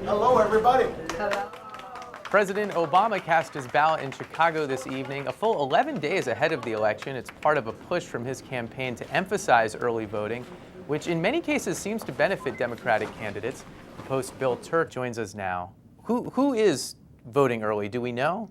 Hello, everybody. President Obama cast his ballot in Chicago this evening, a full 11 days ahead of the election. It's part of a push from his campaign to emphasize early voting, which in many cases seems to benefit Democratic candidates. The Post's Bill Turque joins us now. Who is voting early? Do we know?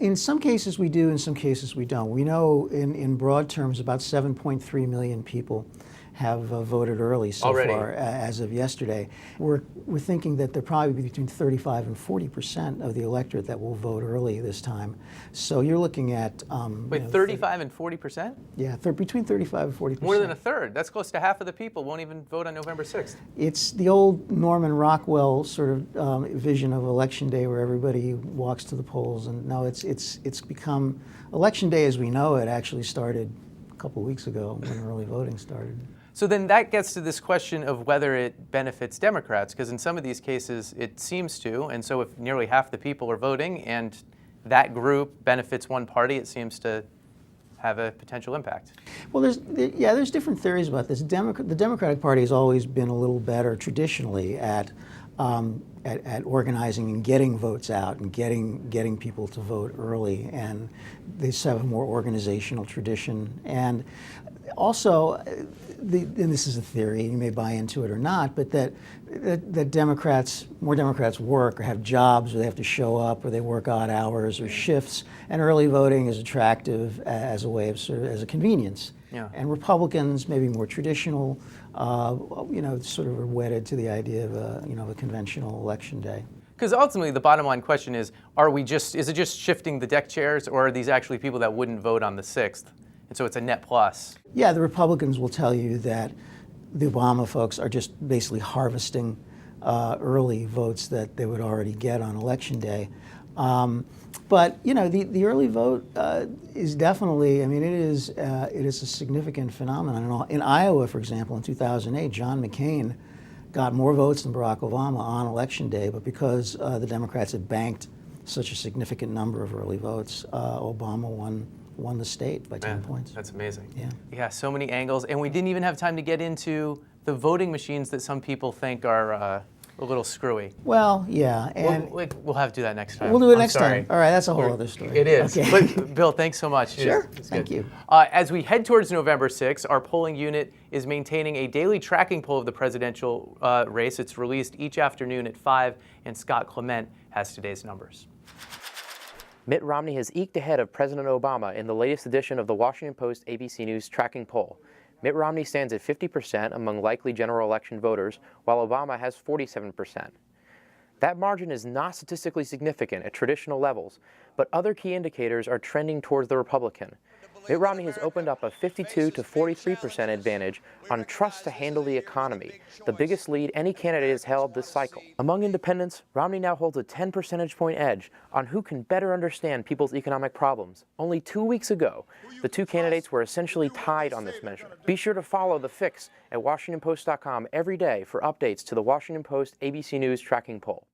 In some cases we do, in some cases we don't. We know in broad terms about 7.3 million people have voted early so far as of yesterday. We're thinking that there probably be between 35 and 40% of the electorate that will vote early this time. So you're looking at... Wait, 35 and 40%? Yeah, between 35 and 40%. More than a third. That's close to half of the people won't even vote on November 6th. It's the old Norman Rockwell sort of vision of Election Day where everybody walks to the polls. And no, it's become... Election Day as we know it actually started a couple of weeks ago when early voting started. So then that gets to this question of whether it benefits Democrats, because in some of these cases it seems to, and so if nearly half the people are voting and that group benefits one party, it seems to have a potential impact. Well, there's different theories about this. The Democratic Party has always been a little better traditionally at organizing and getting votes out and getting people to vote early, and they have a more organizational tradition. And also, and this is a theory, you may buy into it or not, but that more Democrats work or have jobs or they have to show up or they work odd hours or shifts, and early voting is attractive as a way of as a convenience. Yeah. And Republicans, maybe more traditional, sort of are wedded to the idea of a conventional election day. Because ultimately the bottom line question is it just shifting the deck chairs, or are these actually people that wouldn't vote on the 6th? And so it's a net plus. Yeah, the Republicans will tell you that the Obama folks are just basically harvesting early votes that they would already get on Election Day. But the early vote is definitely, it is a significant phenomenon. In Iowa, for example, in 2008, John McCain got more votes than Barack Obama on Election Day, but because the Democrats had banked such a significant number of early votes, Obama won the state by 10 points. That's amazing. Yeah. Yeah, so many angles. And we didn't even have time to get into the voting machines that some people think are a little screwy. Well, yeah. And we'll have to do that next time. We'll do it next time. All right, that's a whole other story. It is. Okay. But Bill, thanks so much. Sure. Thank you. As we head towards November 6th, our polling unit is maintaining a daily tracking poll of the presidential race. It's released each afternoon at 5, and Scott Clement has today's numbers. Mitt Romney has eked ahead of President Obama in the latest edition of the Washington Post ABC News tracking poll. Mitt Romney stands at 50% among likely general election voters, while Obama has 47%. That margin is not statistically significant at traditional levels, but other key indicators are trending towards the Republican. Mitt Romney has opened up a 52 to 43% advantage on trust to handle the economy, the biggest lead any candidate has held this cycle. Among independents, Romney now holds a 10 percentage point edge on who can better understand people's economic problems. Only 2 weeks ago, the two candidates were essentially tied on this measure. Be sure to follow The Fix at WashingtonPost.com every day for updates to the Washington Post ABC News tracking poll.